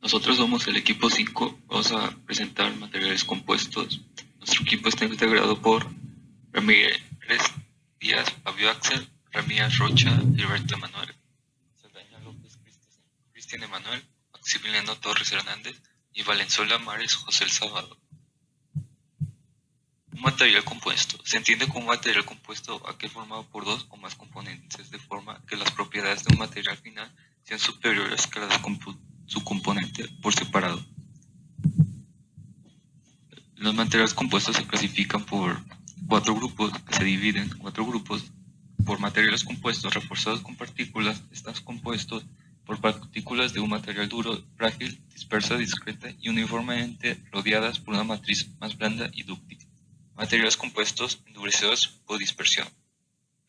Nosotros somos el equipo 5, vamos a presentar materiales compuestos. Nuestro equipo está integrado por Ramírez Díaz, Fabio Axel, Ramírez Rocha, Gilberto Emanuel, Saldaña López Cristian Emanuel, Maximiliano Torres Hernández y Valenzuela Mares José El Sábado. Un material compuesto. Se entiende como un material compuesto aquel formado por dos o más componentes, de forma que las propiedades de un material final sean superiores que las de su componente por separado. Los materiales compuestos se clasifican por cuatro grupos, que se dividen en cuatro grupos por materiales compuestos reforzados con partículas. Están compuestos por partículas de un material duro, frágil, dispersa, discreta y uniformemente rodeadas por una matriz más blanda y dúctil. Materiales compuestos endurecidos por dispersión.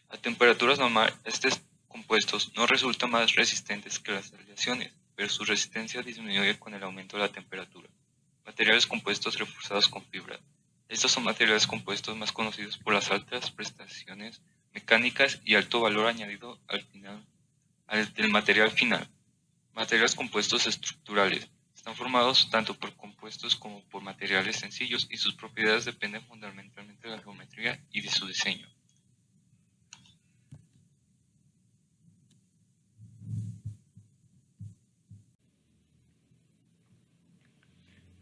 A temperaturas normales, estos compuestos no resultan más resistentes que las aleaciones, pero su resistencia disminuye con el aumento de la temperatura. Materiales compuestos reforzados con fibra. Estos son materiales compuestos más conocidos por las altas prestaciones mecánicas y alto valor añadido del material final. Materiales compuestos estructurales. Están formados tanto por compuestos como por materiales sencillos y sus propiedades dependen fundamentalmente de la geometría y de su diseño.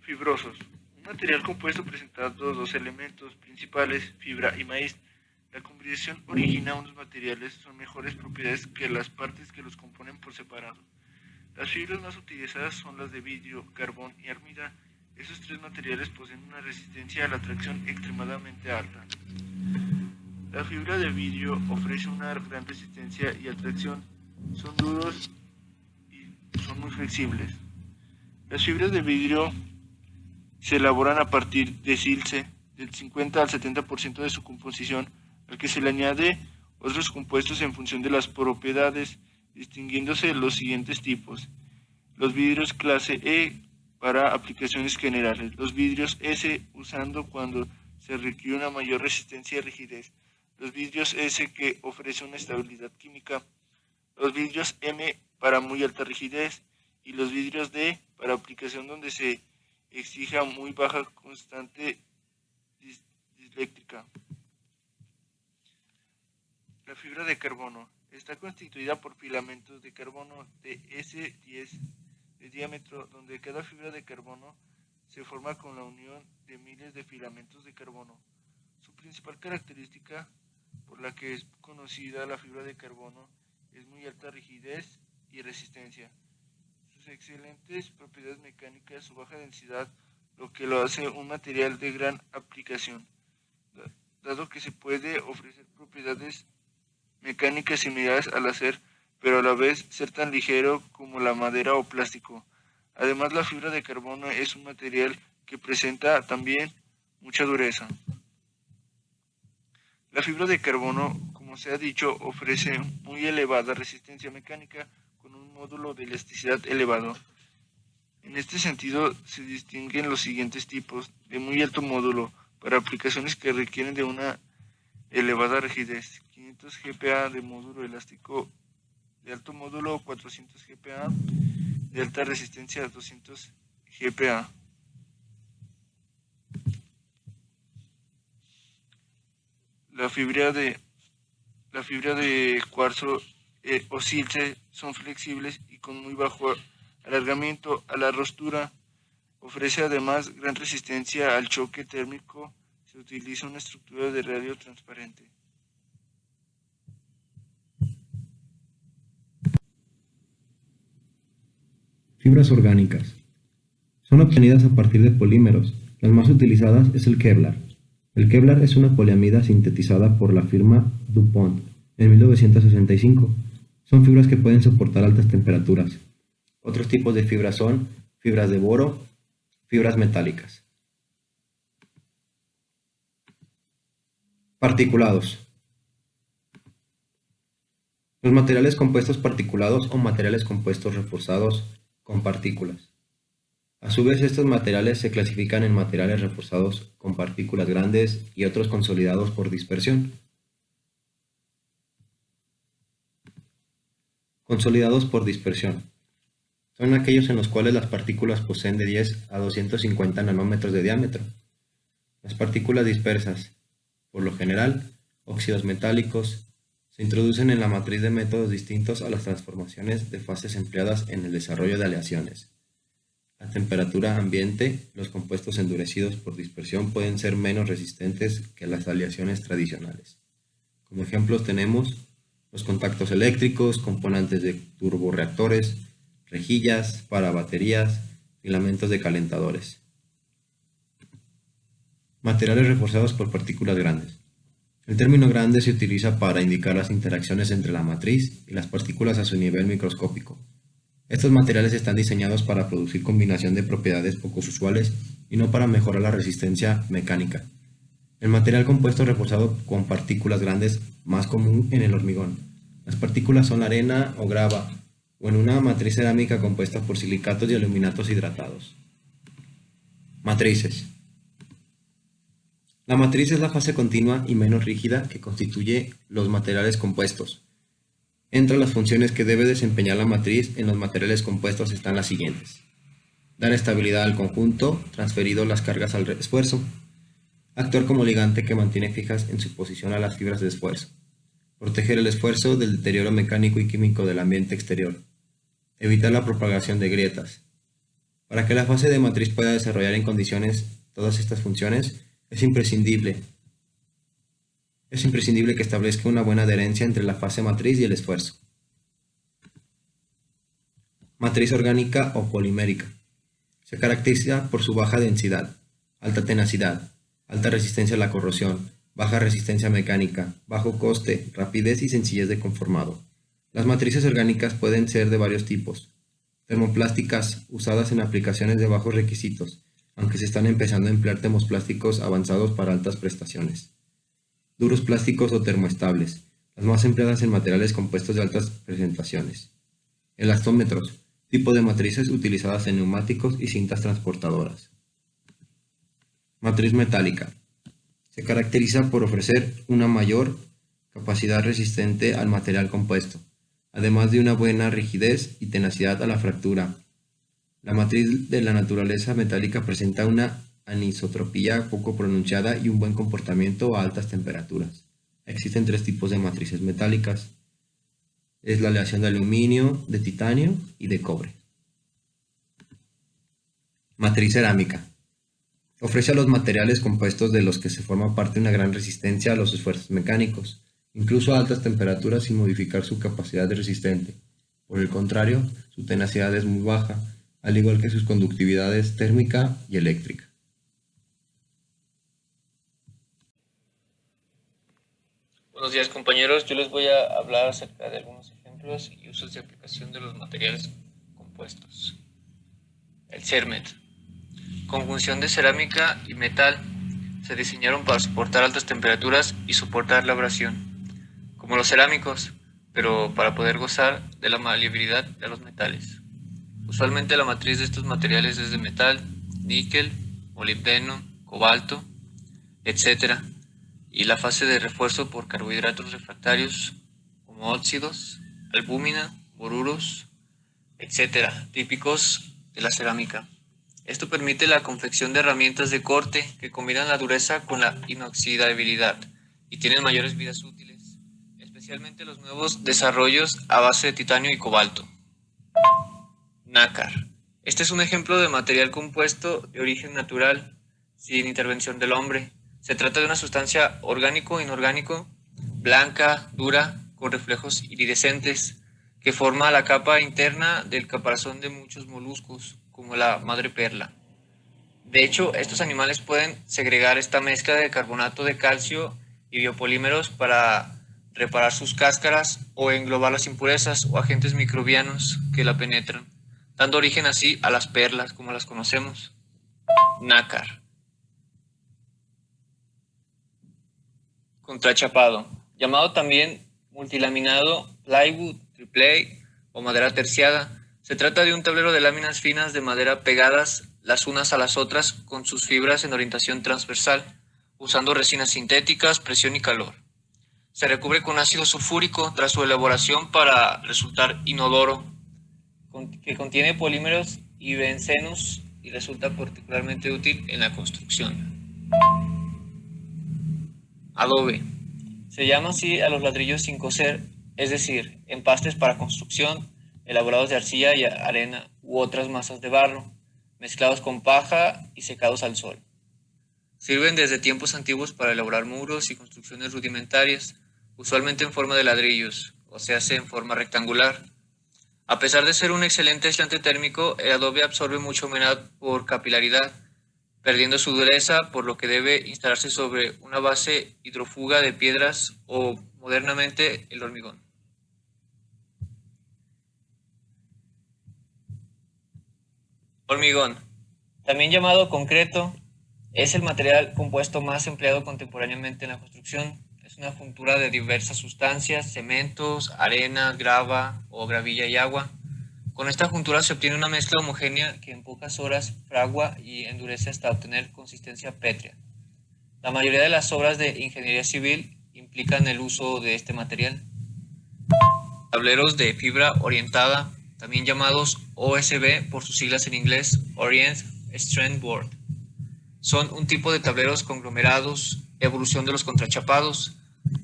Fibrosos. Un material compuesto presentando dos elementos principales, fibra y maíz. La combinación origina unos materiales con mejores propiedades que las partes que los componen por separado. Las fibras más utilizadas son las de vidrio, carbón y armida. Esos tres materiales poseen una resistencia a la tracción extremadamente alta. La fibra de vidrio ofrece una gran resistencia y atracción. Son duros y son muy flexibles. Las fibras de vidrio se elaboran a partir de silce, del 50 al 70% de su composición, al que se le añade otros compuestos en función de las propiedades, distinguiéndose los siguientes tipos. Los vidrios clase E para aplicaciones generales, los vidrios S usando cuando se requiere una mayor resistencia y rigidez, los vidrios S que ofrecen una estabilidad química, los vidrios M para muy alta rigidez y los vidrios D para aplicación donde se exija muy baja constante dieléctrica. La fibra de carbono está constituida por filamentos de carbono de S10 de diámetro, donde cada fibra de carbono se forma con la unión de miles de filamentos de carbono. Su principal característica por la que es conocida la fibra de carbono es muy alta rigidez y resistencia. Sus excelentes propiedades mecánicas, su baja densidad, lo que lo hace un material de gran aplicación, dado que se puede ofrecer propiedades mecánicas similares al acero, pero a la vez ser tan ligero como la madera o plástico. Además, la fibra de carbono es un material que presenta también mucha dureza. La fibra de carbono, como se ha dicho, ofrece muy elevada resistencia mecánica con un módulo de elasticidad elevado. En este sentido, se distinguen los siguientes tipos de muy alto módulo para aplicaciones que requieren de una elevada rigidez: 500 GPa de módulo elástico de alto módulo, 400 GPa de alta resistencia, 200 GPa. La fibra de cuarzo o silce son flexibles y con muy bajo alargamiento a la rostura. Ofrece además gran resistencia al choque térmico. Se utiliza una estructura de radio transparente. Fibras orgánicas. Son obtenidas a partir de polímeros. Las más utilizadas es el Kevlar. El Kevlar es una poliamida sintetizada por la firma DuPont en 1965. Son fibras que pueden soportar altas temperaturas. Otros tipos de fibras son fibras de boro, fibras metálicas. Particulados. Los materiales compuestos particulados o materiales compuestos reforzados con partículas. A su vez, estos materiales se clasifican en materiales reforzados con partículas grandes y otros consolidados por dispersión. Consolidados por dispersión. Son aquellos en los cuales las partículas poseen de 10 a 250 nanómetros de diámetro. Las partículas dispersas, por lo general, óxidos metálicos, se introducen en la matriz de métodos distintos a las transformaciones de fases empleadas en el desarrollo de aleaciones. A temperatura ambiente, los compuestos endurecidos por dispersión pueden ser menos resistentes que las aleaciones tradicionales. Como ejemplos tenemos los contactos eléctricos, componentes de turborreactores, rejillas para baterías, filamentos de calentadores. Materiales reforzados por partículas grandes. El término grande se utiliza para indicar las interacciones entre la matriz y las partículas a su nivel microscópico. Estos materiales están diseñados para producir combinación de propiedades poco usuales y no para mejorar la resistencia mecánica. El material compuesto reforzado con partículas grandes más común en el hormigón. Las partículas son arena o grava, o en una matriz cerámica compuesta por silicatos y aluminatos hidratados. Matrices. La matriz es la fase continua y menos rígida que constituye los materiales compuestos. Entre las funciones que debe desempeñar la matriz en los materiales compuestos están las siguientes: dar estabilidad al conjunto, transferido las cargas al esfuerzo; actuar como ligante que mantiene fijas en su posición a las fibras de esfuerzo; proteger el esfuerzo del deterioro mecánico y químico del ambiente exterior; evitar la propagación de grietas. Para que la fase de matriz pueda desarrollar en condiciones todas estas funciones, es imprescindible que establezca una buena adherencia entre la fase matriz y el esfuerzo. Matriz orgánica o polimérica. Se caracteriza por su baja densidad, alta tenacidad, alta resistencia a la corrosión, baja resistencia mecánica, bajo coste, rapidez y sencillez de conformado. Las matrices orgánicas pueden ser de varios tipos: termoplásticas, usadas en aplicaciones de bajos requisitos, aunque se están empezando a emplear termoplásticos avanzados para altas prestaciones; duros plásticos o termoestables, las más empleadas en materiales compuestos de altas presentaciones; elastómetros, tipo de matrices utilizadas en neumáticos y cintas transportadoras. Matriz metálica. Se caracteriza por ofrecer una mayor capacidad resistente al material compuesto, además de una buena rigidez y tenacidad a la fractura. La matriz de la naturaleza metálica presenta una anisotropía poco pronunciada y un buen comportamiento a altas temperaturas. Existen tres tipos de matrices metálicas: es la aleación de aluminio, de titanio y de cobre. Matriz cerámica. Ofrece a los materiales compuestos de los que se forma parte una gran resistencia a los esfuerzos mecánicos, incluso a altas temperaturas, sin modificar su capacidad de resistente. Por el contrario, su tenacidad es muy baja, al igual que sus conductividades térmica y eléctrica. Buenos días, compañeros, yo les voy a hablar acerca de algunos ejemplos y usos de aplicación de los materiales compuestos. El CERMET. Conjunción de cerámica y metal. Se diseñaron para soportar altas temperaturas y soportar la abrasión, como los cerámicos, pero para poder gozar de la maleabilidad de los metales. Usualmente la matriz de estos materiales es de metal, níquel, molibdeno, cobalto, etc. Y la fase de refuerzo por carbohidratos refractarios como óxidos, albúmina, boruros, etc., típicos de la cerámica. Esto permite la confección de herramientas de corte que combinan la dureza con la inoxidabilidad y tienen mayores vidas útiles, especialmente los nuevos desarrollos a base de titanio y cobalto. Nácar. Este es un ejemplo de material compuesto de origen natural, sin intervención del hombre. Se trata de una sustancia orgánico-inorgánico, blanca, dura, con reflejos iridescentes, que forma la capa interna del caparazón de muchos moluscos, como la madreperla. De hecho, estos animales pueden segregar esta mezcla de carbonato de calcio y biopolímeros para reparar sus cáscaras o englobar las impurezas o agentes microbianos que la penetran, dando origen así a las perlas como las conocemos. Nácar. Contrachapado, llamado también multilaminado, plywood, triple A o madera terciada. Se trata de un tablero de láminas finas de madera pegadas las unas a las otras con sus fibras en orientación transversal, usando resinas sintéticas, presión y calor. Se recubre con ácido sulfúrico tras su elaboración para resultar inodoro, que contiene polímeros y bencenos y resulta particularmente útil en la construcción. Adobe. Se llama así a los ladrillos sin cocer, es decir, empastes para construcción, elaborados de arcilla y arena u otras masas de barro, mezclados con paja y secados al sol. Sirven desde tiempos antiguos para elaborar muros y construcciones rudimentarias, usualmente en forma de ladrillos, o se hace en forma rectangular. A pesar de ser un excelente aislante térmico, el adobe absorbe mucha humedad por capilaridad, perdiendo su dureza, por lo que debe instalarse sobre una base hidrófuga de piedras o, modernamente, el hormigón. Hormigón, también llamado concreto, es el material compuesto más empleado contemporáneamente en la construcción. Es una juntura de diversas sustancias, cementos, arena, grava o gravilla y agua. Con esta juntura se obtiene una mezcla homogénea que en pocas horas fragua y endurece hasta obtener consistencia pétrea. La mayoría de las obras de ingeniería civil implican el uso de este material. Tableros de fibra orientada, también llamados OSB por sus siglas en inglés, Orient Strand Board. Son un tipo de tableros conglomerados, evolución de los contrachapados,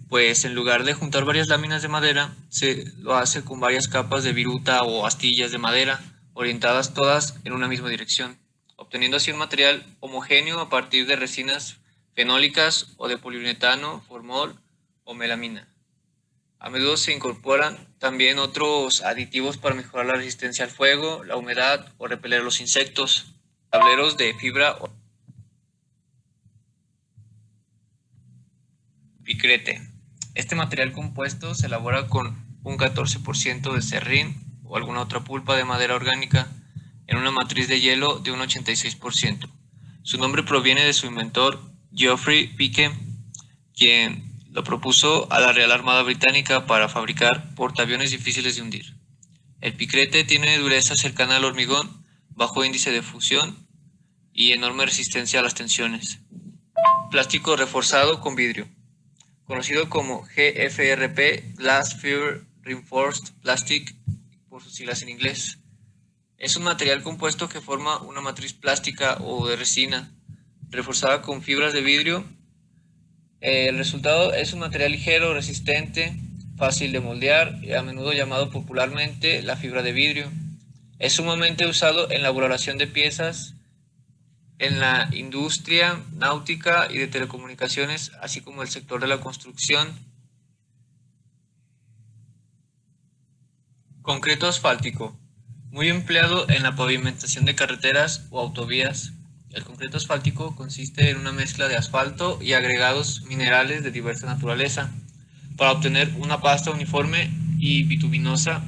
pues en lugar de juntar varias láminas de madera, se lo hace con varias capas de viruta o astillas de madera, orientadas todas en una misma dirección, obteniendo así un material homogéneo a partir de resinas fenólicas o de poliuretano, formol o melamina. A menudo se incorporan también otros aditivos para mejorar la resistencia al fuego, la humedad o repeler los insectos. Tableros de fibra picrete. Este material compuesto se elabora con un 14% de serrín o alguna otra pulpa de madera orgánica en una matriz de hielo de un 86%. Su nombre proviene de su inventor Geoffrey Pike, quien lo propuso a la Real Armada Británica para fabricar portaaviones difíciles de hundir. El picrete tiene dureza cercana al hormigón, bajo índice de fusión y enorme resistencia a las tensiones. Plástico reforzado con vidrio, conocido como GFRP, Glass Fiber Reinforced Plastic, por sus siglas en inglés. Es un material compuesto que forma una matriz plástica o de resina, reforzada con fibras de vidrio. El resultado es un material ligero, resistente, fácil de moldear y a menudo llamado popularmente la fibra de vidrio. Es sumamente usado en la elaboración de piezas, en la industria náutica y de telecomunicaciones, así como el sector de la construcción. Concreto asfáltico, muy empleado en la pavimentación de carreteras o autovías. El concreto asfáltico consiste en una mezcla de asfalto y agregados minerales de diversa naturaleza para obtener una pasta uniforme y bituminosa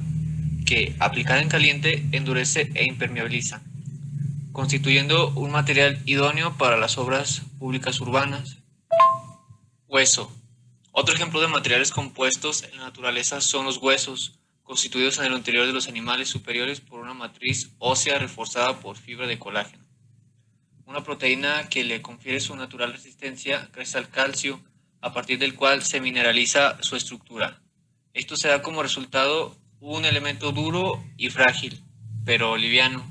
que, aplicada en caliente, endurece e impermeabiliza, constituyendo un material idóneo para las obras públicas urbanas. Hueso. Otro ejemplo de materiales compuestos en la naturaleza son los huesos, constituidos en el interior de los animales superiores por una matriz ósea reforzada por fibra de colágeno, una proteína que le confiere su natural resistencia gracias al calcio, a partir del cual se mineraliza su estructura. Esto se da como resultado un elemento duro y frágil, pero liviano,